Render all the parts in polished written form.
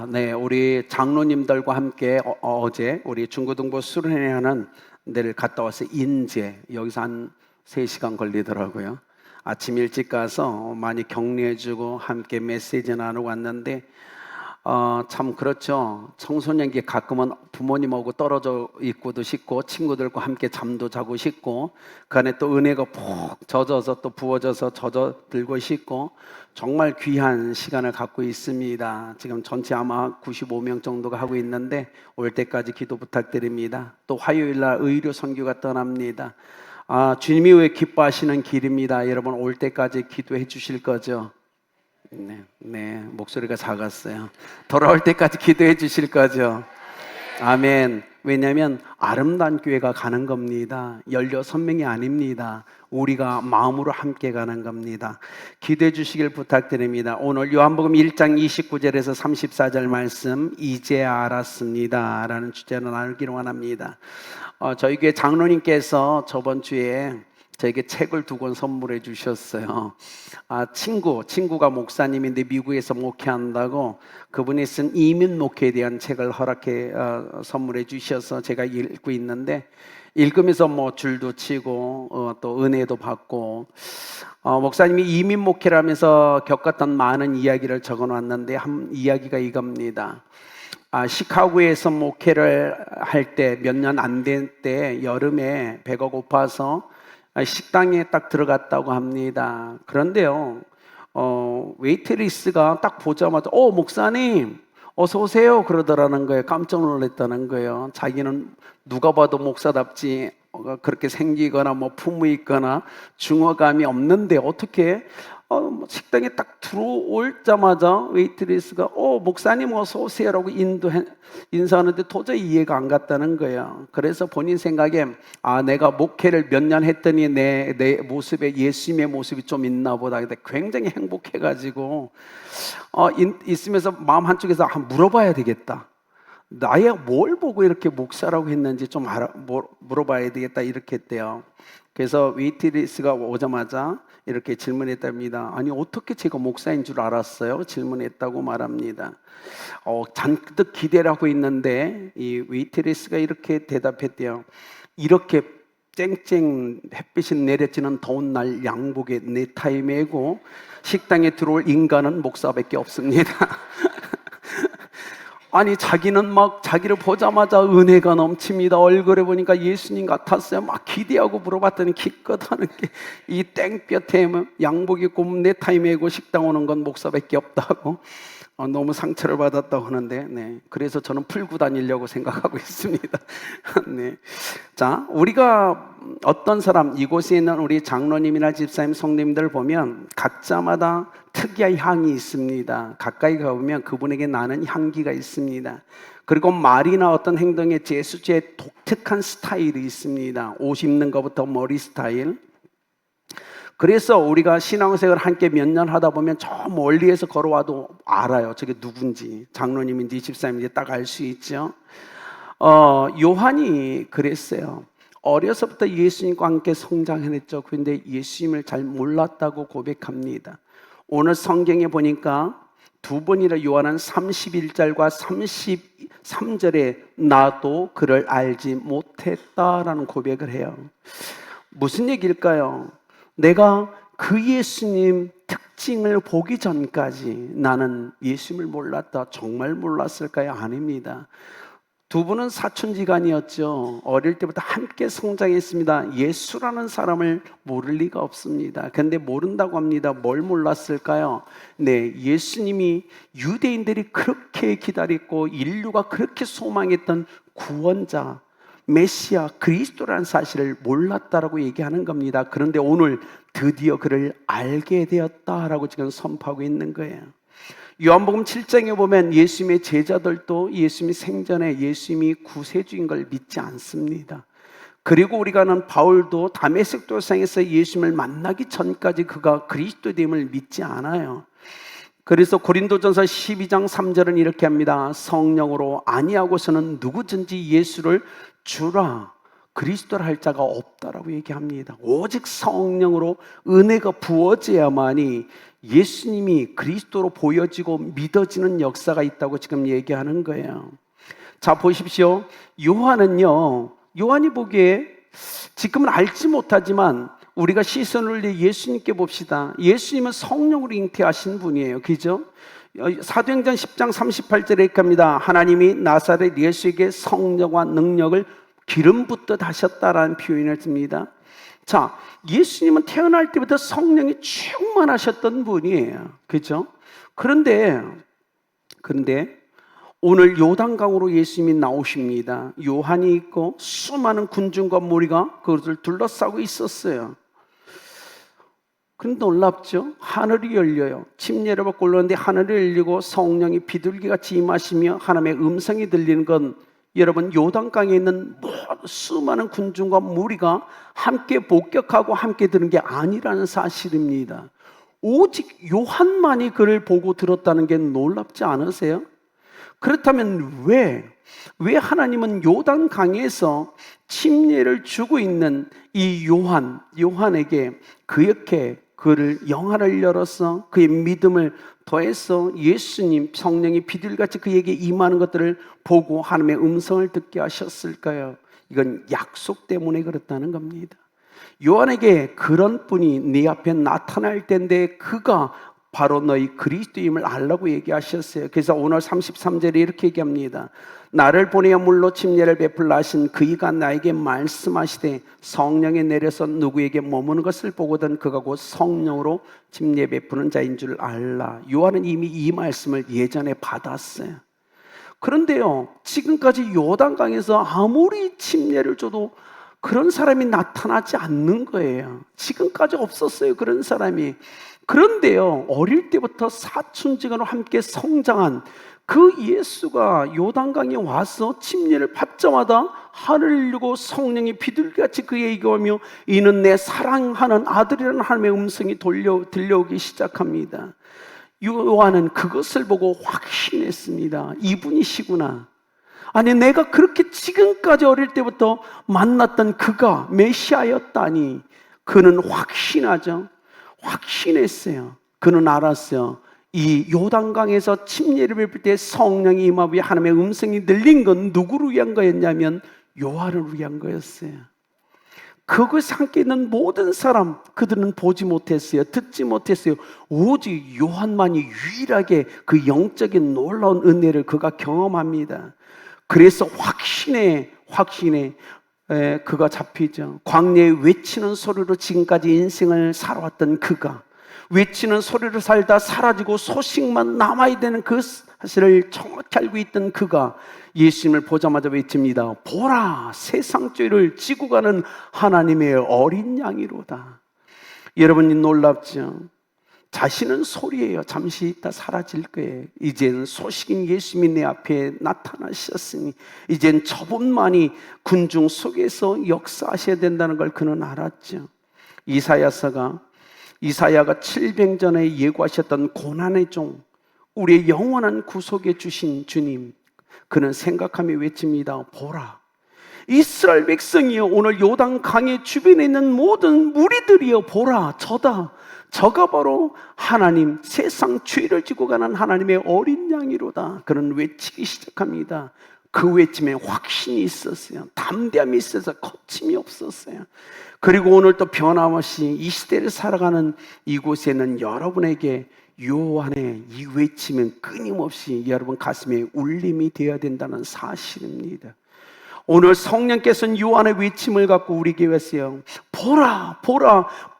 네, 우리 장로님들과 함께 어제 우리 중고등부 수련회하는 데를 갔다 와서 인제 여기서 한 3시간 걸리더라고요. 아침 일찍 가서 많이 격려해주고 함께 메시지 나누고 왔는데 참 그렇죠. 청소년기 가끔은 부모님하고 떨어져 있고도 싶고 친구들과 함께 잠도 자고 싶고 그 안에 또 은혜가 푹 젖어서 또 부어져서 젖어들고 싶고 정말 귀한 시간을 갖고 있습니다. 지금 전체 아마 95명 정도가 하고 있는데 올 때까지 기도 부탁드립니다. 또 화요일날 의료 선교가 떠납니다. 주님이 왜 기뻐하시는 길입니다. 여러분 올 때까지 기도해 주실 거죠? 네, 목소리가 작았어요. 돌아올 때까지 기도해 주실 거죠? 아멘. 왜냐하면 아름다운 교회가 가는 겁니다. 16명이 아닙니다. 우리가 마음으로 함께 가는 겁니다. 기도해 주시길 부탁드립니다. 오늘 요한복음 1장 29절에서 34절 말씀, 이제 알았습니다 라는 주제로 나누기를 원합니다. 저희 교회 장로님께서 저번 주에 저에게 책을 2권 선물해 주셨어요. 친구가 목사님인데 미국에서 목회한다고 그분이 쓴 이민 목회에 대한 책을 허락해 선물해 주셔서 제가 읽고 있는데 읽으면서 뭐 줄도 치고 또 은혜도 받고 목사님이 이민 목회를 하면서 겪었던 많은 이야기를 적어 놨는데 한 이야기가 이겁니다. 시카고에서 목회를 할 때 몇 년 안 된 때 여름에 배가 고파서 식당에 딱 들어갔다고 합니다. 그런데요, 웨이트리스가 딱 보자마자 목사님 어서 오세요 그러더라는 거예요. 깜짝 놀랐다는 거예요. 자기는 누가 봐도 목사답지 그렇게 생기거나 뭐 품위 있거나 중어감이 없는데 어떻게 식당에 딱 들어오자마자 웨이트리스가 목사님 어서 오세요라고 인사하는데 도저히 이해가 안 갔다는 거예요. 그래서 본인 생각에 내가 목회를 몇 년 했더니 내 모습에 예수님의 모습이 좀 있나 보다. 근데 굉장히 행복해가지고 있으면서 마음 한쪽에서 물어봐야 되겠다. 나야 뭘 보고 이렇게 목사라고 했는지 좀 물어봐야 되겠다 이렇게 했대요. 그래서 웨이트리스가 오자마자 이렇게 질문했답니다. 아니 어떻게 제가 목사인 줄 알았어요? 질문했다고 말합니다. 잔뜩 기대를 하고 있는데 이 웨이트리스가 이렇게 대답했대요. 이렇게 쨍쨍 햇빛이 내려지는 더운 날 양복에 넥타이 매고 식당에 들어올 인간은 목사밖에 없습니다. 아니 자기는 막 자기를 보자마자 은혜가 넘칩니다. 얼굴에 보니까 예수님 같았어요. 막 기대하고 물어봤더니 기껏하는 게 이 땡볕에 양복 입고 넥타이 매고 식당 오는 건 목사밖에 없다고 너무 상처를 받았다고 하는데 그래서 저는 풀고 다니려고 생각하고 있습니다. 네. 자, 우리가 어떤 사람 이곳에 있는 우리 장로님이나 집사님 성님들 보면 각자마다 특이한 향이 있습니다. 가까이 가보면 그분에게 나는 향기가 있습니다. 그리고 말이나 어떤 행동에 제수제의 독특한 스타일이 있습니다. 옷 입는 것부터 머리 스타일. 그래서 우리가 신앙생활을 함께 몇 년 하다 보면 저 멀리에서 걸어와도 알아요. 저게 누군지, 장로님인지 집사님인지 딱 알 수 있죠. 요한이 그랬어요. 어려서부터 예수님과 함께 성장해냈죠. 그런데 예수님을 잘 몰랐다고 고백합니다. 오늘 성경에 보니까 2번이나 요한은 31절과 33절에 나도 그를 알지 못했다라는 고백을 해요. 무슨 얘기일까요? 내가 그 예수님 특징을 보기 전까지 나는 예수님을 몰랐다. 정말 몰랐을까요? 아닙니다. 2분은 사촌지간이었죠. 어릴 때부터 함께 성장했습니다. 예수라는 사람을 모를 리가 없습니다. 그런데 모른다고 합니다. 뭘 몰랐을까요? 예수님이 유대인들이 그렇게 기다렸고 인류가 그렇게 소망했던 구원자, 메시아, 그리스도라는 사실을 몰랐다라고 얘기하는 겁니다. 그런데 오늘 드디어 그를 알게 되었다라고 지금 선포하고 있는 거예요. 요한복음 7장에 보면 예수님의 제자들도 예수님이 생전에 예수님이 구세주인 걸 믿지 않습니다. 그리고 우리가 아는 바울도 다메섹 도상에서 예수님을 만나기 전까지 그가 그리스도됨을 믿지 않아요. 그래서 고린도전서 12장 3절은 이렇게 합니다. 성령으로 아니하고서는 누구든지 예수를 주라 그리스도를 할 자가 없다라고 얘기합니다. 오직 성령으로 은혜가 부어져야만이 예수님이 그리스도로 보여지고 믿어지는 역사가 있다고 지금 얘기하는 거예요. 자, 보십시오. 요한이 보기에 지금은 알지 못하지만 우리가 시선을 올려 예수님께 봅시다. 예수님은 성령으로 잉태하신 분이에요. 그죠? 사도행전 10장 38절에 이렇게 합니다. 하나님이 나사렛 예수에게 성령과 능력을 기름 붓듯 하셨다라는 표현을 씁니다. 자, 예수님은 태어날 때부터 성령이 충만하셨던 분이에요. 그죠? 그런데 오늘 요단강으로 예수님이 나오십니다. 요한이 있고 수많은 군중과 무리가 그것을 둘러싸고 있었어요. 그런데 놀랍죠? 하늘이 열려요. 침례를 받고 올라오는데 하늘이 열리고 성령이 비둘기같이 임하시며 하나님의 음성이 들리는 건 여러분 요단강에 있는 수많은 군중과 무리가 함께 복격하고 함께 들은 게 아니라는 사실입니다. 오직 요한만이 그를 보고 들었다는 게 놀랍지 않으세요? 그렇다면 왜 하나님은 요단강에서 침례를 주고 있는 이 요한에게 그렇게 그를 영화를 열어서 그의 믿음을 더해서 예수님 성령이 비둘기같이 그에게 임하는 것들을 보고 하나님의 음성을 듣게 하셨을까요? 이건 약속 때문에 그렇다는 겁니다. 요한에게 그런 분이 네 앞에 나타날 텐데 그가 바로 너희 그리스도임을 알라고 얘기하셨어요. 그래서 오늘 33절에 이렇게 얘기합니다. 나를 보내어 물로 침례를 베풀라 하신 그이가 나에게 말씀하시되 성령이 내려서 누구에게 머무는 것을 보거든 그가 곧 성령으로 침례 베푸는 자인 줄 알라. 요한은 이미 이 말씀을 예전에 받았어요. 그런데요, 지금까지 요단강에서 아무리 침례를 줘도 그런 사람이 나타나지 않는 거예요. 지금까지 없었어요, 그런 사람이. 그런데요, 어릴 때부터 사춘직으로 함께 성장한 그 예수가 요단강에 와서 침례를 받자마자 하늘을 열고 성령이 비둘기같이 그에게 오며 이는 내 사랑하는 아들이라는 하나님의 음성이 들려오기 시작합니다. 요한은 그것을 보고 확신했습니다. 이분이시구나. 아니, 내가 그렇게 지금까지 어릴 때부터 만났던 그가 메시아였다니. 그는 확신하죠. 확신했어요. 그는 알았어요. 이 요단강에서 침례를 베풀 때 성령이 임하고 하나님의 음성이 들린 건 누구를 위한 거였냐면 요한을 위한 거였어요. 그것에 함께 있는 모든 사람, 그들은 보지 못했어요. 듣지 못했어요. 오직 요한만이 유일하게 그 영적인 놀라운 은혜를 그가 경험합니다. 그래서 확신에 그가 잡히죠. 광야에 외치는 소리로 지금까지 인생을 살아왔던 그가 외치는 소리로 살다 사라지고 소식만 남아야 되는 그 사실을 정확히 알고 있던 그가 예수님을 보자마자 외칩니다. 보라, 세상 죄를 지고 가는 하나님의 어린 양이로다. 여러분이 놀랍죠? 자신은 소리예요. 잠시 있다 사라질 거예요. 이제는 소식인 예수님이 내 앞에 나타나셨으니 이젠 저분만이 군중 속에서 역사하셔야 된다는 걸 그는 알았죠. 이사야가 700년 전에 예고하셨던 고난의 종, 우리의 영원한 구속에 주신 주님, 그는 생각하며 외칩니다. 보라, 이스라엘 백성이여, 오늘 요단 강의 주변에 있는 모든 무리들이여, 보라, 저가 바로 하나님, 세상 죄를 지고 가는 하나님의 어린 양이로다. 그는 외치기 시작합니다. 그 외침에 확신이 있었어요. 담대함이 있어서 거침이 없었어요. 그리고 오늘 또 변함없이 이 시대를 살아가는 이곳에는 여러분에게 요한의 이 외침은 끊임없이 여러분 가슴에 울림이 되어야 된다는 사실입니다. 오늘 성령께서는 요한의 외침을 갖고 우리 교회에서요, 보라,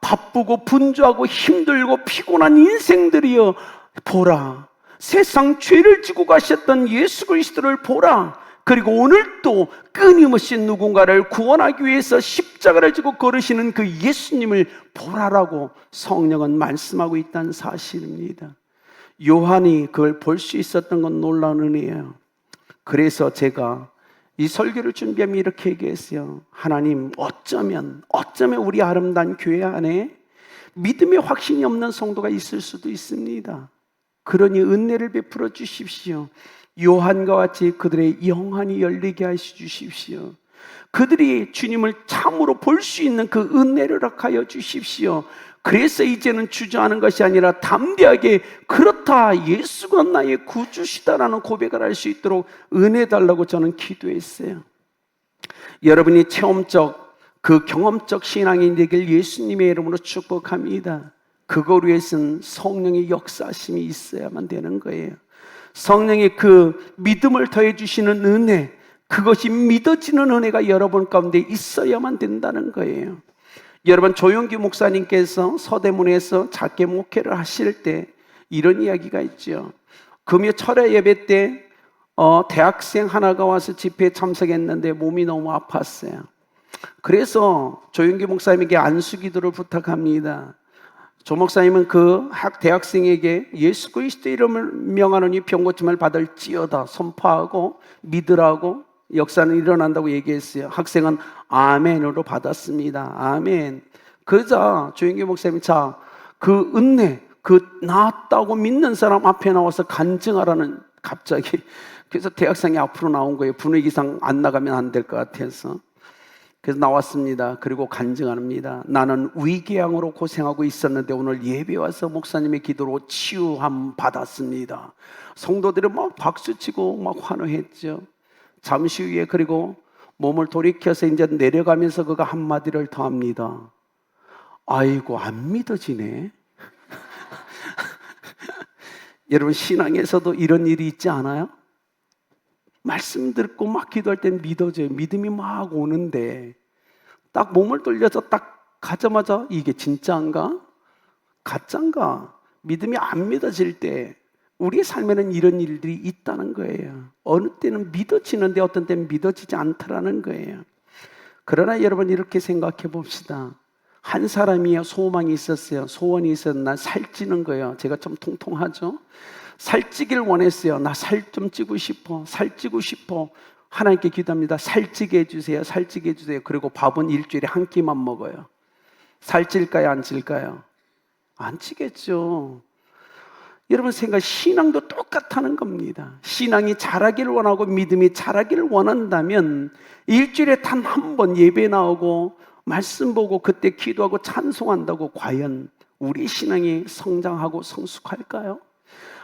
바쁘고 분주하고 힘들고 피곤한 인생들이여, 보라, 세상 죄를 지고 가셨던 예수 그리스도를 보라. 그리고 오늘도 끊임없이 누군가를 구원하기 위해서 십자가를 지고 걸으시는 그 예수님을 보라라고 성령은 말씀하고 있다는 사실입니다. 요한이 그걸 볼 수 있었던 건 놀라운 은혜예요. 그래서 제가 이 설교를 준비하며 이렇게 얘기했어요. 하나님, 어쩌면 우리 아름다운 교회 안에 믿음의 확신이 없는 성도가 있을 수도 있습니다. 그러니 은혜를 베풀어 주십시오. 요한과 같이 그들의 영안이 열리게 하시 주십시오. 그들이 주님을 참으로 볼 수 있는 그 은혜를 허락하여 주십시오. 그래서 이제는 주저하는 것이 아니라 담대하게 그렇다, 예수가 나의 구주시다라는 고백을 할 수 있도록 은혜 달라고 저는 기도했어요. 여러분이 체험적, 그 경험적 신앙이 되길 예수님의 이름으로 축복합니다. 그걸 위해서는 성령의 역사심이 있어야만 되는 거예요. 성령의 그 믿음을 더해 주시는 은혜, 그것이 믿어지는 은혜가 여러분 가운데 있어야만 된다는 거예요. 여러분, 조용기 목사님께서 서대문에서 작게 목회를 하실 때 이런 이야기가 있죠. 금요 철야 예배 때 대학생 하나가 와서 집회에 참석했는데 몸이 너무 아팠어요. 그래서 조용기 목사님에게 안수기도를 부탁합니다. 조 목사님은 그 대학생에게 예수 그리스도 이름을 명하노니 병고침을 받을지어다 선포하고 믿으라고, 역사는 일어난다고 얘기했어요. 학생은 아멘으로 받았습니다. 아멘. 그러자 조용기 목사님이 자, 그 은혜, 그 나았다고 믿는 사람 앞에 나와서 간증하라는, 갑자기. 그래서 대학생이 앞으로 나온 거예요. 분위기상 안 나가면 안 될 것 같아서. 그래서 나왔습니다. 그리고 간증합니다. 나는 위궤양으로 고생하고 있었는데 오늘 예배 와서 목사님의 기도로 치유함 받았습니다. 성도들이 막 박수치고 막 환호했죠. 잠시 후에 그리고 몸을 돌이켜서 이제 내려가면서 그가 한마디를 더 합니다. 아이고, 안 믿어지네. 여러분, 신앙에서도 이런 일이 있지 않아요? 말씀 듣고 막 기도할 땐 믿어져요. 믿음이 막 오는데 딱 몸을 돌려서 딱 가자마자 이게 진짜인가? 가짜인가? 믿음이 안 믿어질 때 우리의 삶에는 이런 일들이 있다는 거예요. 어느 때는 믿어지는데 어떤 때는 믿어지지 않더라는 거예요. 그러나 여러분, 이렇게 생각해 봅시다. 한 사람이 소망이 있었어요. 소원이 있었는데 난 살찌는 거예요. 제가 좀 통통하죠? 살찌길 원했어요. 나 살 좀 찌고 싶어. 살찌고 싶어. 하나님께 기도합니다. 살찌게 해주세요. 살찌게 해주세요. 그리고 밥은 일주일에 한 끼만 먹어요. 살찔까요? 안 찔까요? 안 찌겠죠. 여러분 생각, 신앙도 똑같다는 겁니다. 신앙이 자라기를 원하고 믿음이 자라기를 원한다면 일주일에 단 한 번 예배 나오고 말씀 보고 그때 기도하고 찬송한다고 과연 우리 신앙이 성장하고 성숙할까요?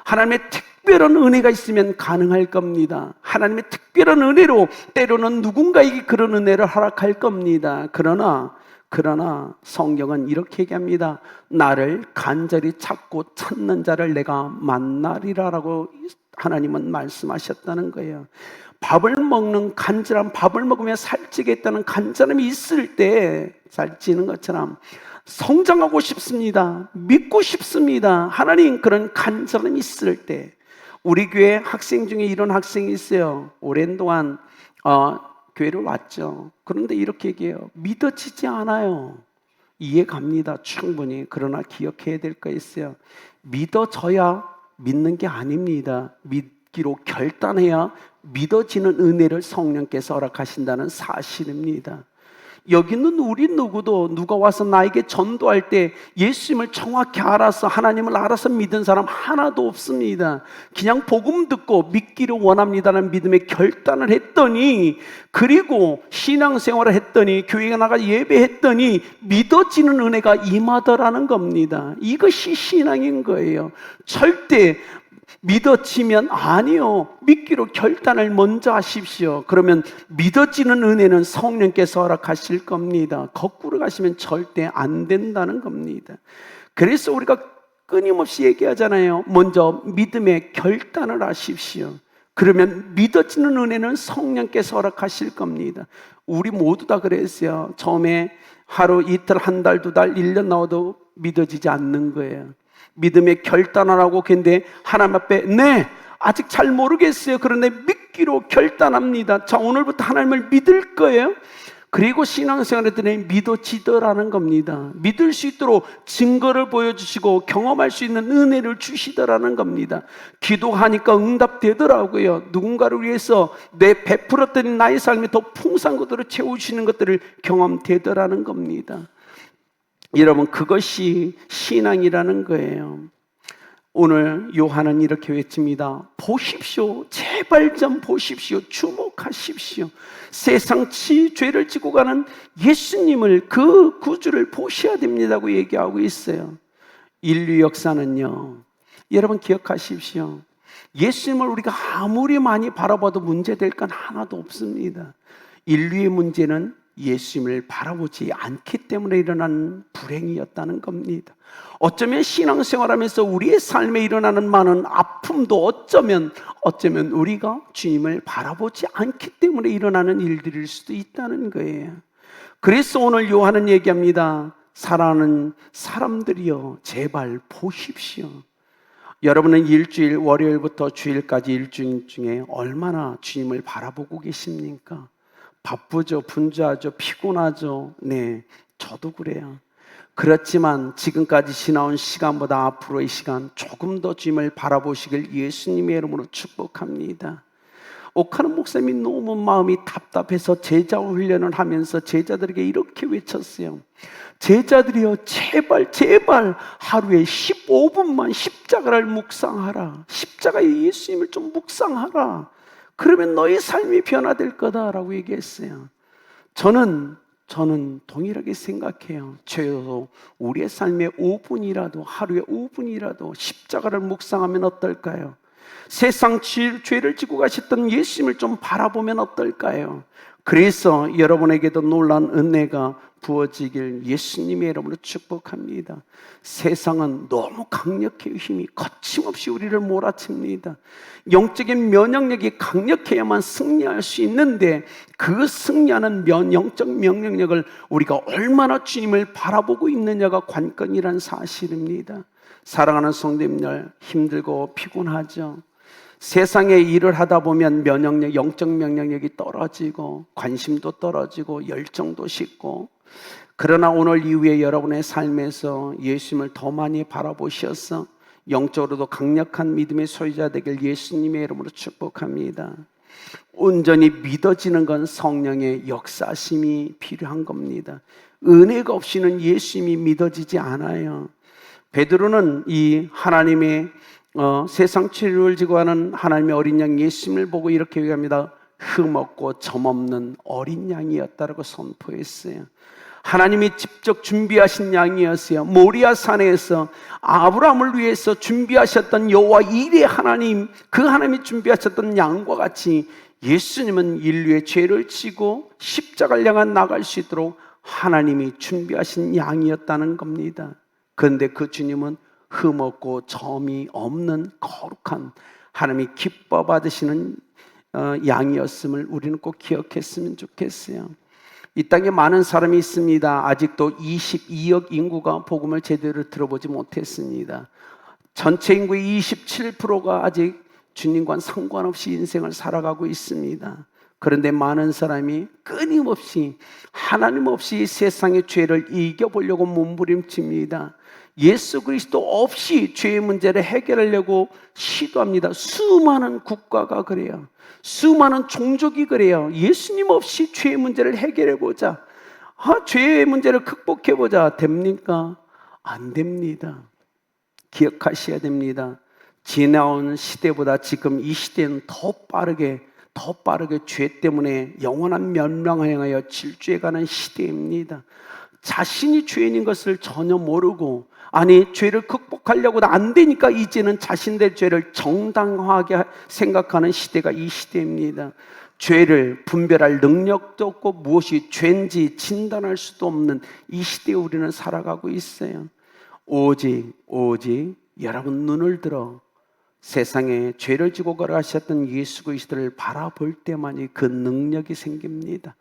하나님의 특별한 은혜가 있으면 가능할 겁니다. 하나님의 특별한 은혜로 때로는 누군가에게 그런 은혜를 허락할 겁니다. 그러나 성경은 이렇게 얘기합니다. 나를 간절히 찾고 찾는 자를 내가 만나리라라고 하나님은 말씀하셨다는 거예요. 밥을 먹는 간절함, 밥을 먹으면 살찌겠다는 간절함이 있을 때 살찌는 것처럼 성장하고 싶습니다. 믿고 싶습니다. 하나님, 그런 간절함이 있을 때, 우리 교회 학생 중에 이런 학생이 있어요. 오랜 동안 교회를 왔죠. 그런데 이렇게 얘기해요. 믿어지지 않아요. 이해갑니다. 충분히. 그러나 기억해야 될 거 있어요. 믿어져야 믿는 게 아닙니다. 믿기로 결단해야 믿어지는 은혜를 성령께서 허락하신다는 사실입니다. 여기 있는 우리 누구도 누가 와서 나에게 전도할 때 예수님을 정확히 알아서, 하나님을 알아서 믿은 사람 하나도 없습니다. 그냥 복음 듣고 믿기를 원합니다라는 믿음의 결단을 했더니, 그리고 신앙생활을 했더니, 교회에 나가 예배했더니 믿어지는 은혜가 임하더라는 겁니다. 이것이 신앙인 거예요. 절대 믿어지면 아니요, 믿기로 결단을 먼저 하십시오. 그러면 믿어지는 은혜는 성령께서 허락하실 겁니다. 거꾸로 가시면 절대 안 된다는 겁니다. 그래서 우리가 끊임없이 얘기하잖아요. 먼저 믿음의 결단을 하십시오. 그러면 믿어지는 은혜는 성령께서 허락하실 겁니다. 우리 모두 다 그랬어요. 처음에 하루, 이틀, 한 달, 두 달, 1년 나와도 믿어지지 않는 거예요. 믿음의 결단을 하고, 근데 하나님 앞에 네, 아직 잘 모르겠어요. 그런데 믿기로 결단합니다. 자, 오늘부터 하나님을 믿을 거예요. 그리고 신앙생활을 했더니 믿어지더라는 겁니다. 믿을 수 있도록 증거를 보여주시고 경험할 수 있는 은혜를 주시더라는 겁니다. 기도하니까 응답되더라고요. 누군가를 위해서 내 베풀었던 나의 삶이 더 풍성한 것으로 채우시는 것들을 경험되더라는 겁니다. 여러분, 그것이 신앙이라는 거예요. 오늘 요한은 이렇게 외칩니다. 보십시오. 제발 좀 보십시오. 주목하십시오. 기억하십시오. 세상 죄를 지고 가는 예수님을, 그 구주를 보셔야 됩니다고 얘기하고 있어요. 인류 역사는요, 여러분 기억하십시오. 예수님을 우리가 아무리 많이 바라봐도 문제될 건 하나도 없습니다. 인류의 문제는 예수님을 바라보지 않기 때문에 일어난 불행이었다는 겁니다. 어쩌면 신앙생활하면서 우리의 삶에 일어나는 많은 아픔도 어쩌면 우리가 주님을 바라보지 않기 때문에 일어나는 일들일 수도 있다는 거예요. 그래서 오늘 요한은 얘기합니다. 사랑하는 사람들이여, 제발 보십시오. 여러분은 일주일, 월요일부터 주일까지 일주일 중에 얼마나 주님을 바라보고 계십니까? 바쁘죠, 분주하죠, 피곤하죠. 네, 저도 그래요. 그렇지만 지금까지 지나온 시간보다 앞으로의 시간 조금 더 주님을 바라보시길 예수님의 이름으로 축복합니다. 옥하는 목사님이 너무 마음이 답답해서 제자 훈련을 하면서 제자들에게 이렇게 외쳤어요. 제자들이여, 제발 하루에 15분만 십자가를 묵상하라. 십자가의 예수님을 좀 묵상하라. 그러면 너의 삶이 변화될 거다라고 얘기했어요. 저는 동일하게 생각해요. 저도 우리의 삶에 5분이라도, 하루에 5분이라도 십자가를 묵상하면 어떨까요? 세상 죄를 지고 가셨던 예수님을 좀 바라보면 어떨까요? 그래서 여러분에게도 놀라운 은혜가 부어지길 예수님의 이름으로 축복합니다. 세상은 너무 강력해요. 힘이 거침없이 우리를 몰아칩니다. 영적인 면역력이 강력해야만 승리할 수 있는데, 그 승리하는 영적 면역력을 우리가 얼마나 주님을 바라보고 있느냐가 관건이란 사실입니다. 사랑하는 성도님들, 힘들고 피곤하죠? 세상에 일을 하다 보면 영적 면역력이 떨어지고 관심도 떨어지고 열정도 식고, 그러나 오늘 이후에 여러분의 삶에서 예수님을 더 많이 바라보셔서 영적으로도 강력한 믿음의 소유자 되길 예수님의 이름으로 축복합니다. 온전히 믿어지는 건 성령의 역사심이 필요한 겁니다. 은혜가 없이는 예수님이 믿어지지 않아요. 베드로는 이 하나님의 세상 죄를 지고 하는 하나님의 어린 양 예수님을 보고 이렇게 얘기합니다. 흠없고 점없는 어린 양이었다라고 선포했어요. 하나님이 직접 준비하신 양이었어요. 모리아 산에서 아브라함을 위해서 준비하셨던 여호와 일의 하나님, 그 하나님이 준비하셨던 양과 같이 예수님은 인류의 죄를 지고 십자가를 향한 나갈 수 있도록 하나님이 준비하신 양이었다는 겁니다. 그런데 그 주님은 흠없고 점이 없는 거룩한, 하나님이 기뻐 받으시는 양이었음을 우리는 꼭 기억했으면 좋겠어요. 이 땅에 많은 사람이 있습니다. 아직도 22억 인구가 복음을 제대로 들어보지 못했습니다. 전체 인구의 27%가 아직 주님과 상관없이 인생을 살아가고 있습니다. 그런데 많은 사람이 끊임없이 하나님 없이 세상의 죄를 이겨보려고 몸부림칩니다. 예수 그리스도 없이 죄의 문제를 해결하려고 시도합니다. 수많은 국가가 그래요. 수많은 종족이 그래요. 예수님 없이 죄의 문제를 해결해보자, 죄의 문제를 극복해보자. 됩니까? 안 됩니다. 기억하셔야 됩니다. 지나온 시대보다 지금 이 시대는 더 빠르게 죄 때문에 영원한 멸망을 향하여 질주해가는 시대입니다. 자신이 죄인인 것을 전혀 모르고, 아니 죄를 극복하려고 안 되니까 이제는 자신의 죄를 정당화하게 생각하는 시대가 이 시대입니다. 죄를 분별할 능력도 없고 무엇이 죄인지 진단할 수도 없는 이 시대에 우리는 살아가고 있어요. 오직 여러분 눈을 들어 세상에 죄를 지고 걸어가셨던 예수 그리스도를 바라볼 때만이 그 능력이 생깁니다.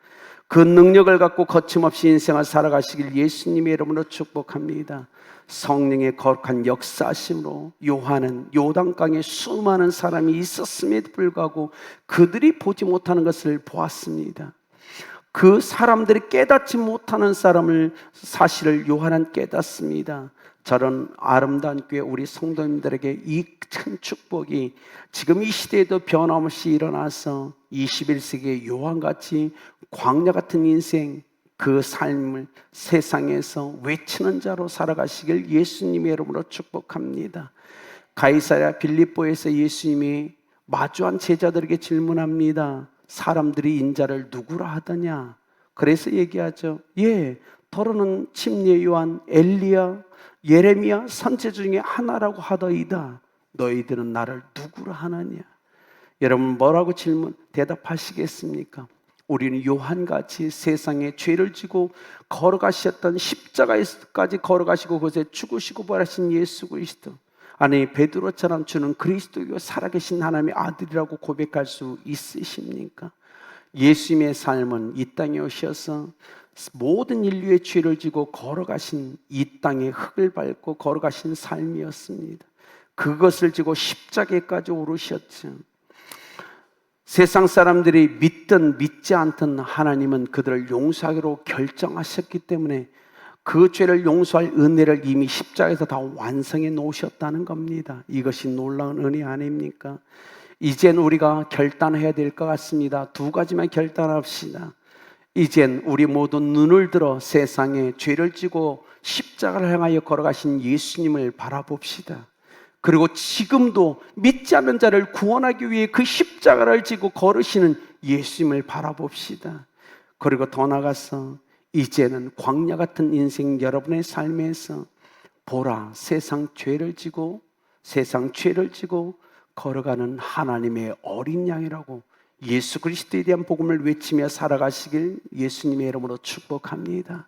그 능력을 갖고 거침없이 인생을 살아가시길 예수님의 이름으로 축복합니다. 성령의 거룩한 역사심으로 요한은 요단강에 수많은 사람이 있었음에도 불구하고 그들이 보지 못하는 것을 보았습니다. 그 사람들이 깨닫지 못하는 사실을 요한은 깨닫습니다. 저런 아름다운 교회 우리 성도님들에게 이 큰 축복이 지금 이 시대에도 변함없이 일어나서 21세기의 요한같이 광야 같은 인생, 그 삶을 세상에서 외치는 자로 살아가시길 예수님의 이름으로 축복합니다. 가이사랴 빌립보에서 예수님이 마주한 제자들에게 질문합니다. 사람들이 인자를 누구라 하더냐? 그래서 얘기하죠. 예, 더러는 침례 요한, 엘리야, 예레미야 선지 중에 하나라고 하더이다. 너희들은 나를 누구라 하느냐? 여러분 뭐라고 대답하시겠습니까? 우리는 요한같이 세상에 죄를 지고 걸어가셨던 십자가에까지 걸어가시고 그것에 죽으시고 부활하신 예수 그리스도, 아니 베드로처럼 주는 그리스도요 살아계신 하나님의 아들이라고 고백할 수 있으십니까? 예수님의 삶은 이 땅에 오셔서 모든 인류의 죄를 지고 걸어가신, 이 땅의 흙을 밟고 걸어가신 삶이었습니다. 그것을 지고 십자가에까지 오르셨죠. 세상 사람들이 믿든 믿지 않든 하나님은 그들을 용서하기로 결정하셨기 때문에 그 죄를 용서할 은혜를 이미 십자가에서 다 완성해 놓으셨다는 겁니다. 이것이 놀라운 은혜 아닙니까? 이젠 우리가 결단해야 될 것 같습니다. 두 가지만 결단합시다. 이젠 우리 모두 눈을 들어 세상에 죄를 지고 십자가를 향하여 걸어가신 예수님을 바라봅시다. 그리고 지금도 믿지 않는 자를 구원하기 위해 그 십자가를 지고 걸으시는 예수님을 바라봅시다. 그리고 더 나아가서 이제는 광야 같은 인생 여러분의 삶에서 보라, 세상 죄를 지고 걸어가는 하나님의 어린 양이라고 예수 그리스도에 대한 복음을 외치며 살아가시길 예수님의 이름으로 축복합니다.